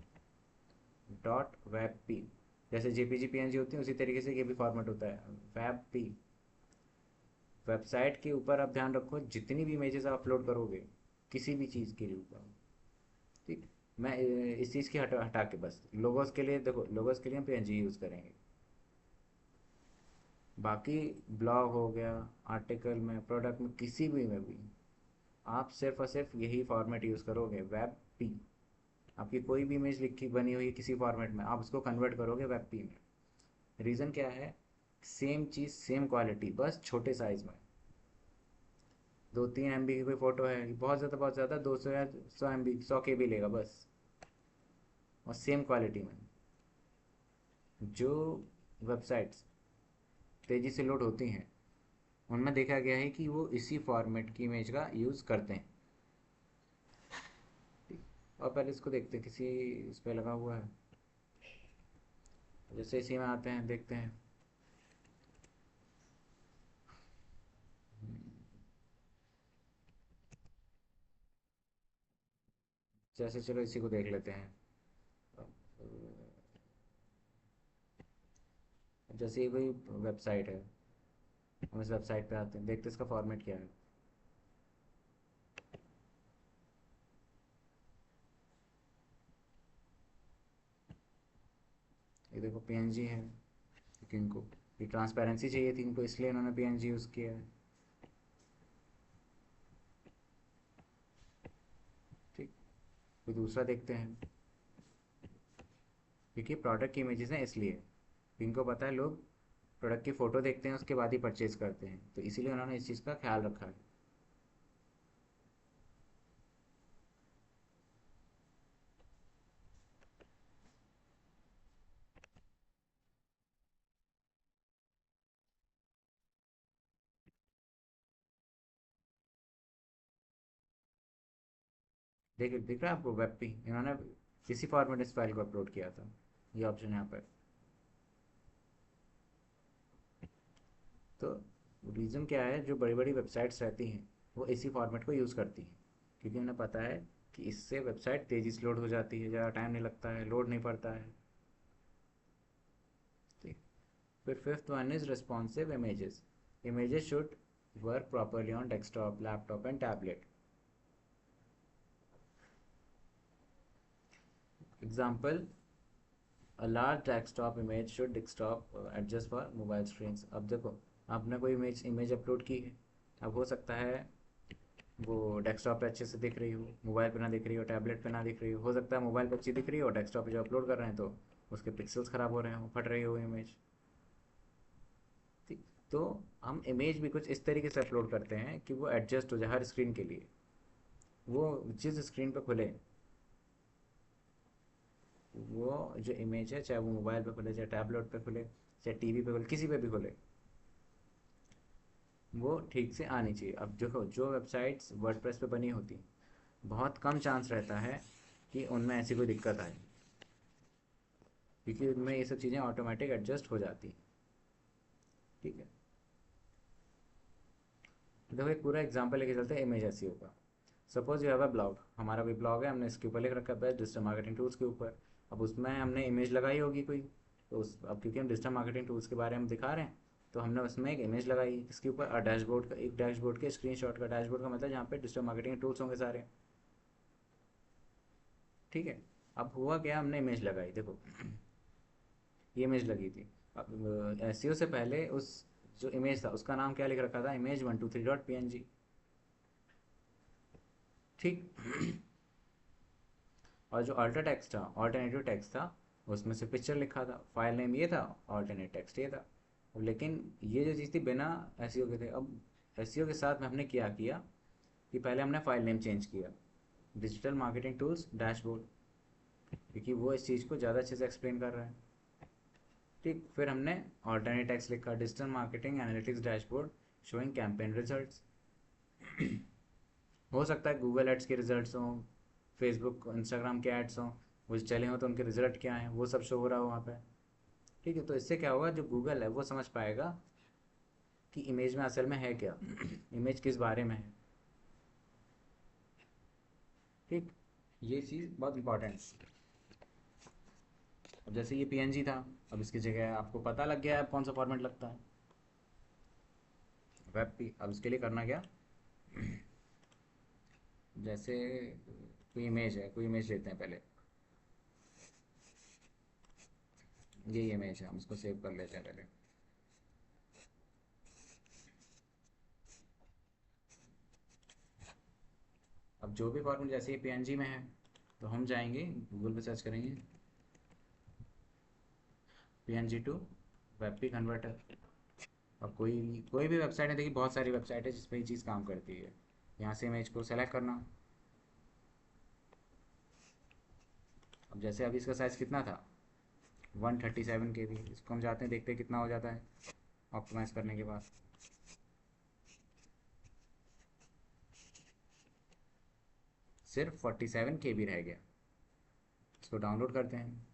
dot web P. जैसे जेपीजी पीएनजी होती है उसी तरीके से ये भी फॉर्मेट होता है, वेब पी। वेबसाइट के ऊपर आप ध्यान रखो जितनी भी इमेजेस आप अपलोड करोगे किसी भी चीज़ के ऊपर, ठीक, मैं इस चीज़ की हटा हटा के बस लोगोस के लिए, देखो लोगोस के लिए हम पीएनजी यूज़ करेंगे। बाकी ब्लॉग हो गया, आर्टिकल में, प्रोडक्ट में, किसी भी आप सिर्फ और सिर्फ यही फॉर्मेट यूज़ करोगे, वेब पी। आपकी कोई भी इमेज लिखी बनी हुई है किसी फॉर्मेट में, आप उसको कन्वर्ट करोगे वेब पी में। रीज़न क्या है? सेम चीज़ सेम क्वालिटी बस छोटे साइज़ में। 2-3 MB की कोई फ़ोटो है, बहुत ज़्यादा 200 या 100 MB, 100 KB लेगा बस। और सेम क्वालिटी में जो वेबसाइट्स तेज़ी से लोड होती हैं उनमें देखा गया है कि वो इसी फॉर्मेट की इमेज का यूज़ करते हैं। ठीक। और पहले इसको देखते हैं किसी इस पर लगा हुआ है, जैसे इसी में आते हैं देखते हैं। जैसे चलो इसी को देख लेते हैं। जैसे ये कोई वेबसाइट है, हम इस वेबसाइट पे आते हैं, देखते हैं इसका फॉर्मेट क्या है। ये देखो पीएनजी है, क्योंकि इनको ये ट्रांसपेरेंसी चाहिए थी इनको, इसलिए इन्होंने पीएनजी यूज़ किया है। ठीक। कोई दूसरा देखते हैं, क्योंकि प्रोडक्ट की इमेजेस हैं इसलिए इनको पता है लोग प्रोडक्ट की फ़ोटो देखते हैं उसके बाद ही परचेज़ करते हैं, तो इसीलिए उन्होंने इस चीज़ का ख्याल रखा है। देखिए दिख रहा है आपको वेब पे इन्होंने इसी फॉर्मेट इस फाइल को अपलोड किया था, ये ऑप्शन यहाँ पर। तो रीज़न क्या है, जो बड़ी बड़ी वेबसाइट्स रहती हैं वो इसी फॉर्मेट को यूज़ करती हैं, क्योंकि उन्हें पता है कि इससे वेबसाइट तेज़ी से लोड हो जाती है, ज़्यादा टाइम नहीं लगता है, लोड नहीं पड़ता है। ठीक। फिर fifth one is responsive images. Images should work properly on desktop, laptop and tablet. Example, a large desktop image should desktop adjust for mobile screens. अब देखो, आपने कोई इमेज इमेज अपलोड की है, अब हो सकता है वो डेस्कटॉप पे अच्छे से दिख रही हो, मोबाइल पे ना दिख रही हो, टैबलेट पे ना दिख रही हो सकता है मोबाइल पे अच्छी दिख रही हो, डेस्कटॉप पे जो अपलोड कर रहे हैं तो उसके पिक्सल्स ख़राब हो रहे हो, फट रही हो इमेज। ठीक। तो हम इमेज भी कुछ इस तरीके से अपलोड करते हैं कि वो एडजस्ट हो जाए हर स्क्रीन के लिए, वो जिस स्क्रीन पे खुले, वो जो इमेज है, चाहे वो मोबाइल पे खुले, चाहे टैबलेट पे खुले, चाहे टीवी पे खुले, किसी पे भी खुले, वो ठीक से आनी चाहिए। अब देखो, जो वेबसाइट्स वर्डप्रेस पे बनी होती, बहुत कम चांस रहता है कि उनमें ऐसी कोई दिक्कत आए, क्योंकि उनमें ये सब चीज़ें ऑटोमेटिक एडजस्ट हो जाती हैं। ठीक है। देखो, एक पूरा एग्जांपल लेके चलते हैं इमेज एसईओ का। Suppose you have a blog, हमारा कोई ब्लॉग है, हमने इसके ऊपर लिख रखा है बेस्ट डिजिटल मार्केटिंग टूल्स के ऊपर। अब उसमें हमने इमेज लगाई होगी कोई, तो उस अब क्योंकि हम डिजिटल मार्केटिंग टूल्स के बारे में दिखा रहे हैं, तो हमने उसमें एक इमेज लगाई इसके ऊपर, डैशबोर्ड का, एक डैशबोर्ड के स्क्रीनशॉट का। डैशबोर्ड का मतलब जहाँ पे डिजिटल मार्केटिंग टूल्स होंगे सारे। ठीक है। अब हुआ क्या, हमने इमेज लगाई, देखो ये इमेज लगी थी। अब एसईओ से पहले उस जो इमेज था उसका नाम क्या लिख रखा था, image123.png। ठीक। और जो अल्टर टेक्स्ट था, ऑल्टरनेटिव टेक्स्ट था, उसमें से पिक्चर लिखा था, फाइल नेम ये था, ऑल्टरनेट टेक्स्ट ये था। लेकिन ये जो चीज़ थी बिना एसईओ के थे। अब एसईओ के साथ में हमने क्या किया कि पहले हमने फाइल नेम चेंज किया, डिजिटल मार्केटिंग टूल्स डैशबोर्ड, क्योंकि वो इस चीज़ को ज़्यादा अच्छे से एक्सप्लेन कर रहा है। ठीक। फिर हमने ऑल्टरनेट टेक्स्ट लिखा, digital marketing analytics dashboard showing campaign results. हो सकता है गूगल एड्स के रिजल्ट्स हों, फेसबुक इंस्टाग्राम के एड्स हों, वो चले हों तो उनके रिजल्ट क्या हैं वो सब शो हो रहा हो वहाँ पे। ठीक है। तो इससे क्या होगा, जो गूगल है वो समझ पाएगा कि इमेज में असल में है क्या, इमेज किस बारे में है। ठीक। ये चीज़ बहुत इंपॉर्टेंट है। अब जैसे ये पीएनजी था, अब इसकी जगह आपको पता लग गया है अब कौन सा फॉर्मेट लगता है, वेब पी। अब इसके लिए करना क्या, जैसे कोई इमेज है, कोई इमेज लेते हैं पहले, ये इमेज है, हम इसको सेव कर लेते हैं पहले। अब जो भी फॉर्मेट, जैसे ये पीएनजी में है, तो हम जाएंगे गूगल पे सर्च करेंगे पीएनजी टू वेब कन्वर्टर। अब कोई कोई भी वेबसाइट है, देखिए बहुत सारी वेबसाइट है जिस पे ये चीज़ काम करती है। यहाँ से इमेज को सेलेक्ट करना। अब जैसे अभी इसका साइज़ कितना था, 137 KB। इसको हम जाते हैं, देखते हैं कितना हो जाता है ऑप्टिमाइज़ करने के बाद। सिर्फ 47 KB रह गया। इसको डाउनलोड करते हैं।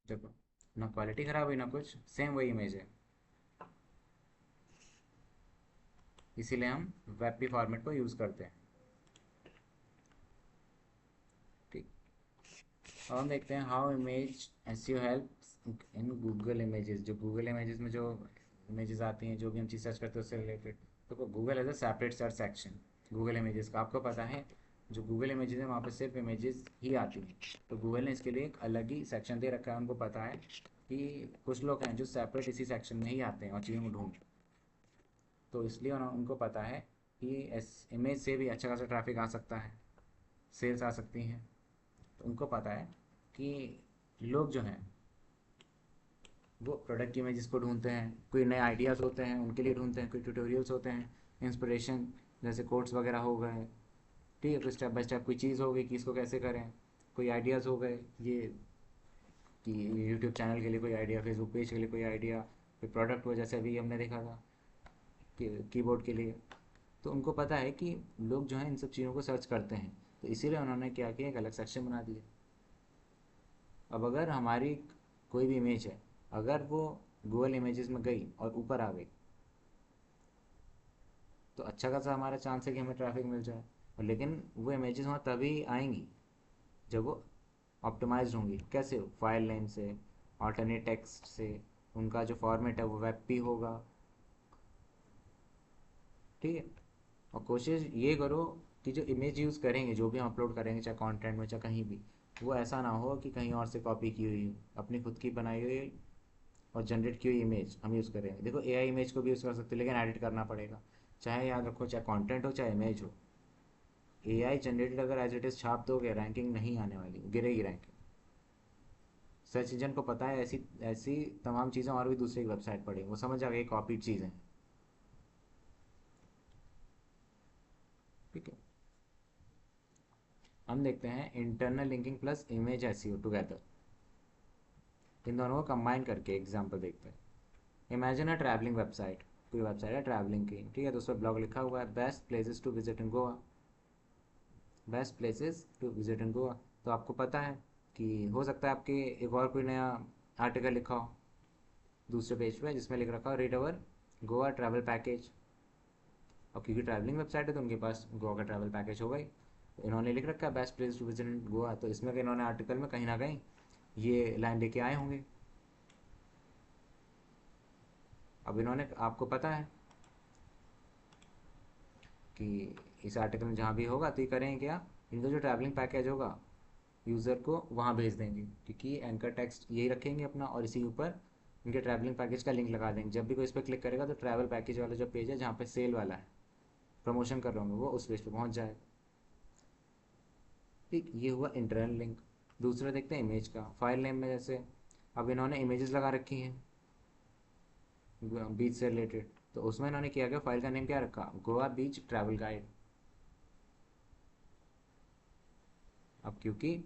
देखो, ना क्वालिटी ख़राब हुई ना कुछ, सेम वही इमेज है। इसीलिए हम वेब पी फॉर्मेट को यूज़ करते हैं। ठीक। अब हम देखते हैं how image SEO help in Google images. जो गूगल इमेजेस में जो इमेजेस आती हैं, जो भी हम चीज़ सर्च करते हैं उससे रिलेटेड, तो Google as a separate search section Google images का। आपको पता है जो गूगल इमेजेस है वहाँ पे सिर्फ इमेजेस ही आती हैं, तो गूगल ने इसके लिए एक अलग ही सेक्शन दे रखा है। उनको पता है कि कुछ लोग हैं जो सेपरेट इसी सेक्शन में ही आते हैं और चीज़ों को ढूंढ, तो इसलिए उनको पता है कि इस इमेज से भी अच्छा खासा ट्रैफिक आ सकता है, सेल्स आ सकती हैं। तो उनको पता है कि लोग जो हैं वो प्रोडक्ट इमेजेस को ढूंढते हैं, कोई नए आइडियाज़ होते हैं उनके लिए ढूंढते हैं, कोई ट्यूटोरियल्स होते हैं, इंस्पिरेशन जैसे कोट्स वगैरह हो गए। ठीक है। कोई स्टेप बाय स्टेप कोई चीज़ हो गई कि इसको कैसे करें, कोई आइडियाज़ हो गए ये, कि यूट्यूब चैनल के लिए कोई आइडिया, फेसबुक पेज के लिए कोई आइडिया, कोई प्रोडक्ट हो जैसे अभी हमने देखा था कि कीबोर्ड के लिए। तो उनको पता है कि लोग जो है इन सब चीज़ों को सर्च करते हैं, तो इसीलिए उन्होंने क्या किया, एक अलग सेक्शन बना दिया। अब अगर हमारी कोई भी इमेज है, अगर वो गूगल इमेजेस में गई और ऊपर आ गई, तो अच्छा खासा हमारा चांस है कि हमें ट्रैफिक मिल जाए। और लेकिन वो इमेजेस वहाँ तभी आएंगी जब वो ऑप्टिमाइज्ड होंगी। कैसे? फाइल नेम से, ऑल्टरनेट टेक्स्ट से, उनका जो फॉर्मेट है वो वेब पी होगा। ठीक है। और कोशिश ये करो कि जो इमेज यूज़ करेंगे, जो भी हम अपलोड करेंगे, चाहे कंटेंट में चाहे कहीं भी, वो ऐसा ना हो कि कहीं और से कॉपी की हुई हो, अपनी खुद की बनाई हुई और जनरेट की हुई इमेज हम यूज़ करेंगे। देखो एआई इमेज को भी यूज़ कर सकते हो, लेकिन एडिट करना पड़ेगा। चाहे याद रखो, चाहे कंटेंट हो चाहे इमेज हो, एआई जनरेटेड अगर एज इट इज़ छाप दोगे, रैंकिंग नहीं आने वाली, गिरेगी रैंकिंग। सर्च इंजन को पता है ऐसी ऐसी तमाम चीज़ें और भी दूसरी वेबसाइट पड़ी, वो समझ आ गई कॉपीड चीज़ें। ठीक है। हम देखते हैं internal linking plus image SEO together, इन दोनों को कंबाइन करके एग्जांपल देखते हैं। इमेजिन अ ट्रैवलिंग वेबसाइट, कोई वेबसाइट है ट्रैवलिंग की, ठीक है, तो उस पर ब्लॉग लिखा हुआ है best places to visit in Goa, best places to visit in Goa. तो आपको पता है कि हो सकता है आपके एक और कोई नया आर्टिकल लिखा हो दूसरे पेज पे जिसमें लिख रखा हो रीड अवर गोवा ट्रैवल पैकेज। और क्योंकि ट्रैवलिंग वेबसाइट है तो उनके पास गोवा का ट्रैवल पैकेज होगा ही, तो इन्होंने लिख रखा है best place to visit in Goa, तो इसमें इन्होंने आर्टिकल में कहीं ना कहीं ये लाइन लेके आए होंगे। अब इन्होंने, आपको पता है कि इस आर्टिकल में जहाँ भी होगा तो ये करेंगे क्या, इनका जो ट्रैवलिंग पैकेज होगा यूज़र को वहाँ भेज देंगे, क्योंकि एंकर टेक्स्ट यही रखेंगे अपना, और इसी के ऊपर इनके ट्रैवलिंग पैकेज का लिंक लगा देंगे। जब भी कोई इस पर क्लिक करेगा तो ट्रैवल पैकेज वाला जो पेज है जहाँ पे सेल वाला है, प्रमोशन कर रहे होंगे, वो उस पेज पे पहुँच जाएगा। ठीक, ये हुआ इंटरनल लिंक। दूसरा देखते हैं इमेज का। फाइल नेम में जैसे अब इन्होंने इमेजेस लगा रखी हैं बीच से रिलेटेड, तो उसमें इन्होंने किया गया, फाइल का नेम क्या रखा, गोवा बीच ट्रैवल गाइड। अब क्योंकि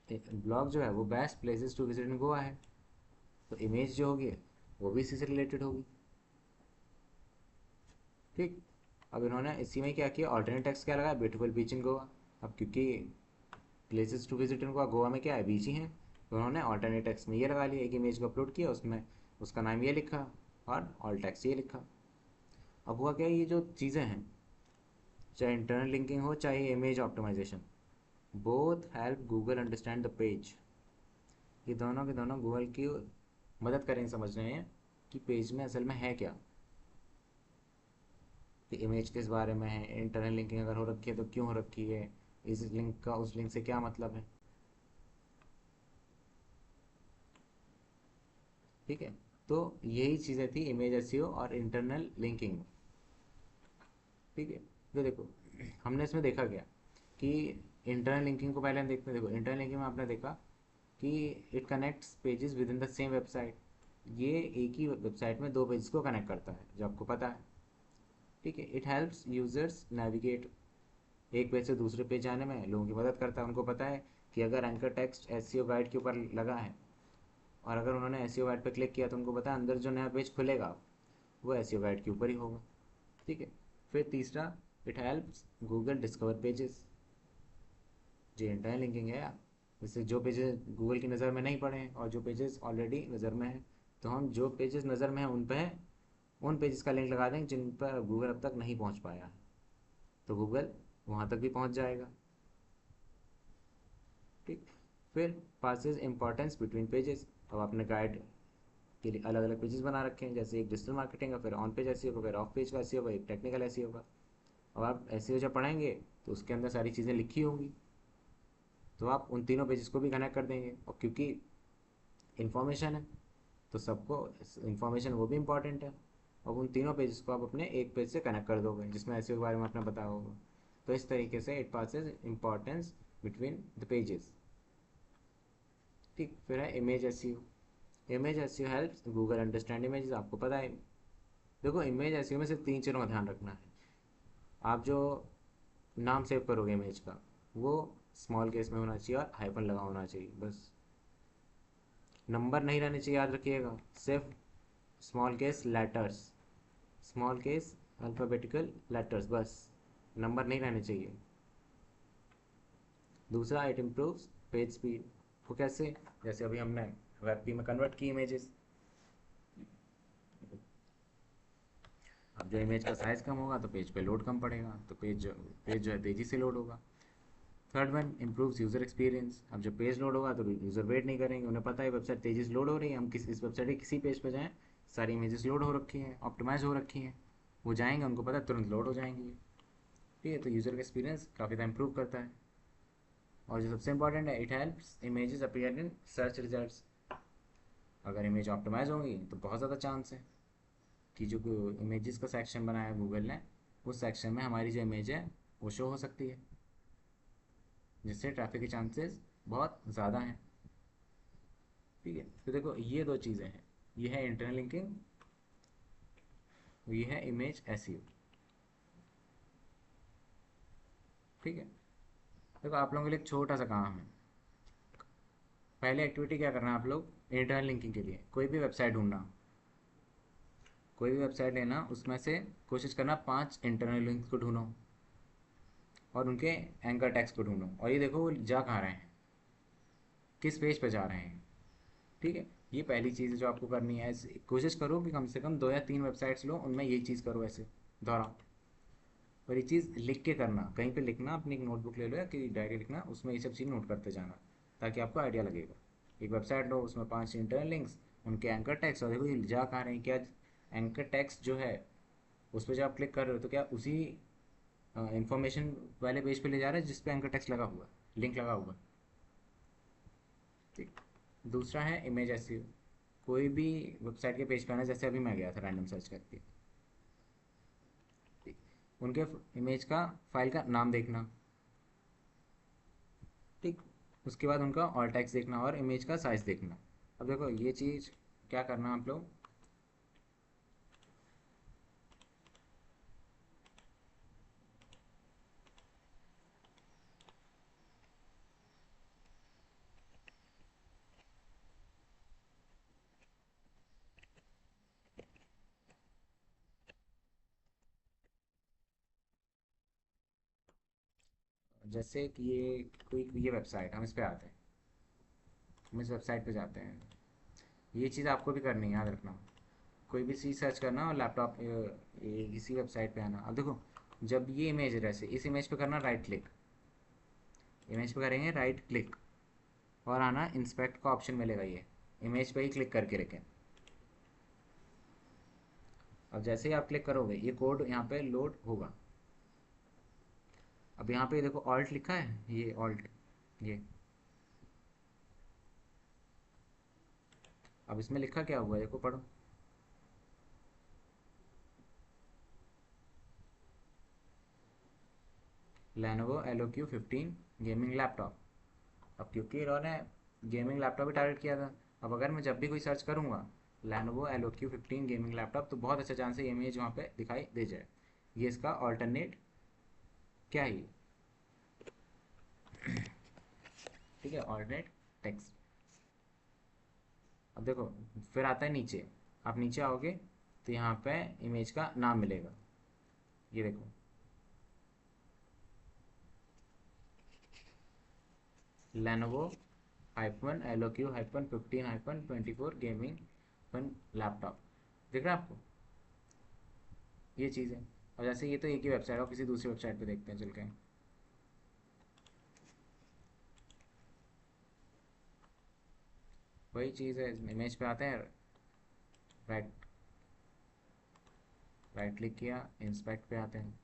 ब्लॉग जो है वो best places to visit in Goa है, तो इमेज जो होगी वो भी इसी से रिलेटेड होगी। ठीक। अब इन्होंने इसी में क्या किया, ऑल्टरनेट टेक्स्ट क्या लगाया, ब्यूटीफुल बीच इन गोवा। अब क्योंकि places to visit in Goa, Goa में क्या है, बीच ही है, तो उन्होंने ऑल्टरनेट टेक्स्ट में ये लगा लिया, एक इमेज को अपलोड किया, उसमें उसका नाम ये लिखा और ऑल टेक्स्ट ये लिखा। अब हुआ क्या, ये जो चीज़ें हैं, चाहे इंटरनल लिंकिंग हो चाहे image optimization, both help Google understand the page. ये दोनों के दोनों गूगल की मदद करेंगे समझने में कि पेज में असल में है क्या, कि इमेज किस बारे में है, इंटरनल लिंकिंग अगर हो रखी है तो क्यों हो रखी है, इस लिंक का उस लिंक से क्या मतलब है। ठीक है। तो यही चीज़ें थी इमेज एसईओ और इंटरनल लिंकिंग। ठीक है। तो देखो, हमने इसमें देखा क्या कि इंटरनल लिंकिंग को पहले हम देखते हैं। देखो इंटरनल लिंकिंग में आपने देखा कि it connects pages with in the same website, ये एक ही वेबसाइट में दो पेजेस को कनेक्ट करता है, जो आपको पता है। ठीक है। इट हेल्प्स यूजर्स नेविगेट, एक पेज से दूसरे पेज जाने में लोगों की मदद करता है। उनको पता है कि अगर एंकर टेक्स्ट एसईओ गाइड के ऊपर लगा है और अगर उन्होंने एसईओ गाइड पर क्लिक किया, तो उनको पता है अंदर जो नया पेज खुलेगा वो एसईओ गाइड के ऊपर ही होगा। ठीक है। फिर तीसरा, it helps Google discover pages, जो इंटरनल लिंकिंग है यार, जैसे जो पेजेस गूगल की नज़र में नहीं पड़े हैं और जो पेजेस ऑलरेडी नज़र में हैं, तो हम जो पेजेस नज़र में हैं उन पे उन पेजेस का लिंक लगा देंगे जिन पर गूगल अब तक नहीं पहुंच पाया है, तो गूगल वहां तक भी पहुंच जाएगा। ठीक। फिर पासेस इंपॉर्टेंस बिटवीन पेजेस। अब आपने गाइड के लिए अलग अलग पेजेस बना रखे हैं, जैसे एक डिजिटल मार्केटिंग का, फिर ऑन पेज ऐसी होगा, फिर ऑफ पेज का ऐसी होगा, एक टेक्निकल ऐसी होगा। अब आप ऐसे जब पढ़ेंगे तो उसके अंदर सारी चीज़ें लिखी होंगी, तो आप उन तीनों पेजेस को भी कनेक्ट कर देंगे। और क्योंकि इन्फॉर्मेशन है तो सबको इन्फॉर्मेशन वो भी इम्पॉर्टेंट है, और उन तीनों पेजेस को आप अपने एक पेज से कनेक्ट कर दोगे जिसमें ऐसे के बारे में आपने बताया होगा। तो इस तरीके से it passes importance between the pages. ठीक। फिर है image SEO. Image SEO helps Google understand images, आपको पता है। देखो इमेज एसईओ में सिर्फ तीन चीज़ों का ध्यान रखना है। आप जो नाम सेव करोगे इमेज का, वो स्मॉल केस में होना चाहिए और हाइफन लगा होना चाहिए, बस। नंबर नहीं रहने चाहिए, याद रखिएगा, सिर्फ small case letters, small case alphabetical letters, बस नंबर नहीं रहने चाहिए। दूसरा, इट इम्प्रूव्स पेज स्पीड। वो कैसे? जैसे अभी हमने वेब में कन्वर्ट की इमेजेस, अब जो इमेज का साइज़ कम होगा तो पेज पे लोड कम पड़ेगा, तो पेज जो है तेज़ी से लोड होगा। Third one, improves user experience. अब जब पेज लोड होगा तो यूज़र वेट नहीं करेंगे, उन्हें पता है वेबसाइट तेज़ी से लोड हो रही है, हम इस वेबसाइट के किसी पेज पर जाएँ, सारी इमेजेस लोड हो रखी हैं, ऑप्टिमाइज हो रखी हैं, वो जाएंगे, उनको पता है तुरंत लोड हो जाएंगी। ठीक है, तो यूज़र का एक्सपीरियंस काफ़ी ज़्यादा इंप्रूव करता है। और जो सबसे इंपॉर्टेंट है, it helps images appear in search results. अगर इमेज ऑप्टिमाइज होंगी तो बहुत ज़्यादा चांस है कि जो इमेजेस का सेक्शन बनाया है गूगल ने, उस सेक्शन में हमारी जो इमेज है वो शो हो सकती है, जिससे ट्रैफिक के चांसेस बहुत ज़्यादा हैं। ठीक है, तो देखो ये दो चीज़ें हैं, ये है इंटरनल लिंकिंग, ये है इमेज एसईओ। ठीक है, देखो आप लोगों के लिए एक छोटा सा काम है। पहले एक्टिविटी क्या करना है आप लोग, इंटरनल लिंकिंग के लिए कोई भी वेबसाइट ढूंढना, कोई भी वेबसाइट लेना, उसमें से कोशिश करना 5 इंटरनल लिंक्स को ढूंढो और उनके एंकर टैग्स को ढूंढो, और ये देखो वो जा कहाँ रहे हैं, किस पेज पे जा रहे हैं। ठीक है, ये पहली चीज़ है जो आपको करनी है। कोशिश करो कि कम से कम 2 या 3 वेबसाइट्स लो, उनमें यही चीज़ करो, ऐसे दोहराओ। और ये चीज़ लिख के करना, कहीं पे लिखना, अपनी एक नोटबुक ले लो या कि डायरी लिखना, उसमें ये सब चीज़ नोट करते जाना, ताकि आपको आइडिया लगेगा। एक वेबसाइट लो, उसमें 5 इंटरनल लिंक्स, उनके एंकर टैग्स, और देखो ये जा कहाँ रहे हैं, क्या एंकर टैग्स जो है उस पर जब आप क्लिक कर रहे हो तो क्या उसी इंफॉर्मेशन वाले पेज पे ले जा रहा है जिस पे एंकर टेक्स्ट लगा हुआ है, लिंक लगा हुआ है। ठीक, दूसरा है इमेज एसईओ। कोई भी वेबसाइट के पेज पे आना, जैसे अभी मैं गया था रैंडम सर्च करके, ठीक, उनके इमेज का फाइल का नाम देखना, ठीक, उसके बाद उनका ऑल टेक्स्ट देखना और इमेज का साइज़ देखना। अब देखो ये चीज़ क्या करना आप लोग, जैसे कि ये कोई ये वेबसाइट, हम इस पे आते हैं, हम इस वेबसाइट पे जाते हैं, ये चीज़ आपको भी करनी है, याद रखना। कोई भी चीज़ सर्च करना और लैपटॉप इसी वेबसाइट पे आना। अब देखो जब ये इमेज है, जैसे इस इमेज पे करना राइट क्लिक, इमेज पे करेंगे राइट क्लिक और आना इंस्पेक्ट का ऑप्शन मिलेगा, ये इमेज पे ही क्लिक करके रखें। अब जैसे ही आप क्लिक करोगे ये कोड यहाँ पे लोड होगा। अब यहाँ पे देखो ऑल्ट लिखा है, ये ऑल्ट, ये अब इसमें लिखा क्या हुआ है, देखो पढ़ो, Lenovo LOQ15 गेमिंग लैपटॉप। अब क्योंकि इन्होंने गेमिंग लैपटॉप ही टारगेट किया था, अब अगर मैं जब भी कोई सर्च करूँगा Lenovo LOQ15 गेमिंग लैपटॉप, तो बहुत अच्छा चांस है ये इमेज वहाँ पे दिखाई दे जाए। ये इसका ऑल्टरनेट क्या है, ठीक है, ऑल्टरनेट टेक्स्ट। अब देखो फिर आता है नीचे, आप नीचे आओगे तो यहाँ पे इमेज का नाम मिलेगा, ये देखो Lenovo -LOQ-15-24 गेमिंग लैपटॉप, दिख रहा है आपको, ये चीज़ है। और जैसे ये तो एक ही वेबसाइट है, और किसी दूसरी वेबसाइट पे देखते हैं चल के, वही चीज़ है, इमेज पे आते हैं, राइट राइट क्लिक किया, इंस्पेक्ट पे आते हैं,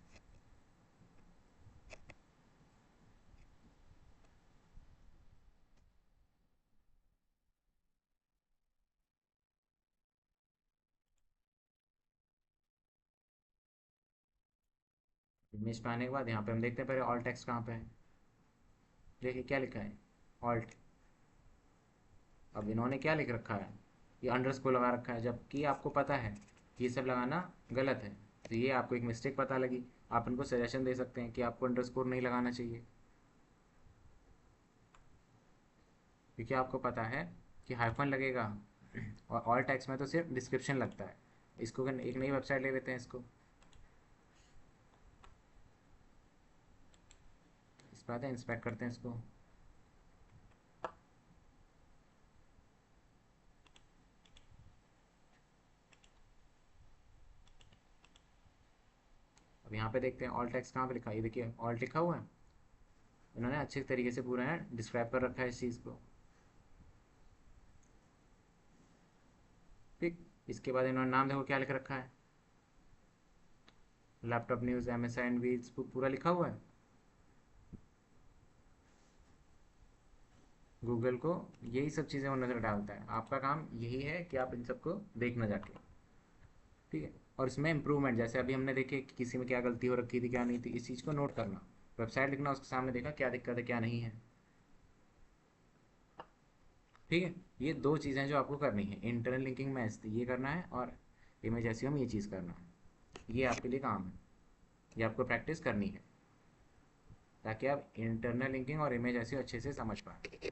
इमेज पे आने के बाद यहाँ पे हम देखते हैं पहले ऑल टेक्स्ट कहाँ पे है, देखिए क्या लिखा है, ऑल्ट। अब इन्होंने क्या लिख रखा है, ये अंडरस्कोर लगा रखा है, जबकि आपको पता है कि ये सब लगाना गलत है। तो ये आपको एक मिस्टेक पता लगी, आप इनको सजेशन दे सकते हैं कि आपको अंडरस्कोर नहीं लगाना चाहिए, क्योंकि आपको पता है कि हाइफन लगेगा और ऑल टेक्स्ट में तो सिर्फ डिस्क्रिप्शन लगता है। इसको एक नई वेबसाइट ले लेते हैं इसको, इस पर आते हैं, इंस्पेक्ट करते हैं इसको। अब यहाँ पे देखते हैं ऑल टेक्स्ट कहाँ पे लिखा है, ये देखिए ऑल लिखा हुआ है। इन्होंने अच्छे तरीके से पूरा है डिस्क्राइब कर रखा है इस चीज़ को। ठीक, इसके बाद इन्होंने नाम देखो क्या लिख रखा है, लैपटॉप न्यूज़ MSN वील्स पूरा लिखा हुआ है। गूगल को यही सब चीज़ें वो नज़र डालता है, आपका काम यही है कि आप इन सबको देखना जाके। ठीक है, और इसमें इम्प्रूवमेंट जैसे अभी हमने देखे कि किसी में क्या गलती हो रखी थी क्या नहीं थी, इस चीज़ को नोट करना, वेबसाइट लिखना, उसके सामने देखा क्या दिक्कत है क्या नहीं है। ठीक है, ये दो चीज़ें जो आपको करनी है, इंटरनल लिंकिंग में ये करना है और इमेज एसईओ में ये चीज़ करना है। ये आपके लिए काम है, ये आपको प्रैक्टिस करनी है ताकि आप इंटरनल लिंकिंग और इमेज एसईओ अच्छे से समझ पाएँ।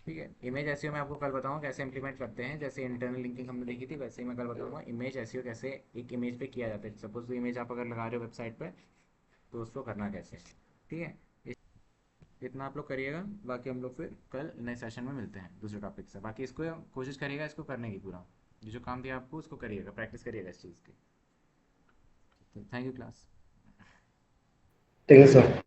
ठीक है, इमेज एसईओ मैं आपको कल बताऊंगा कैसे इंप्लीमेंट करते हैं, जैसे इंटरनल लिंकिंग हमने देखी थी वैसे ही मैं कल बताऊंगा इमेज एसईओ कैसे एक इमेज पे किया जाता है। सपोज तो इमेज आप अगर लगा रहे हो वेबसाइट पे तो उसको करना कैसे। ठीक है, इतना आप लोग करिएगा, बाकी हम लोग फिर कल नए सेशन में मिलते हैं दूसरे टॉपिक से। बाकी इसको कोशिश करिएगा इसको करने की पूरा, ये जो काम दिया आपको उसको करिएगा, प्रैक्टिस करिएगा इस चीज़ की। Thank you class. ठीक है सर।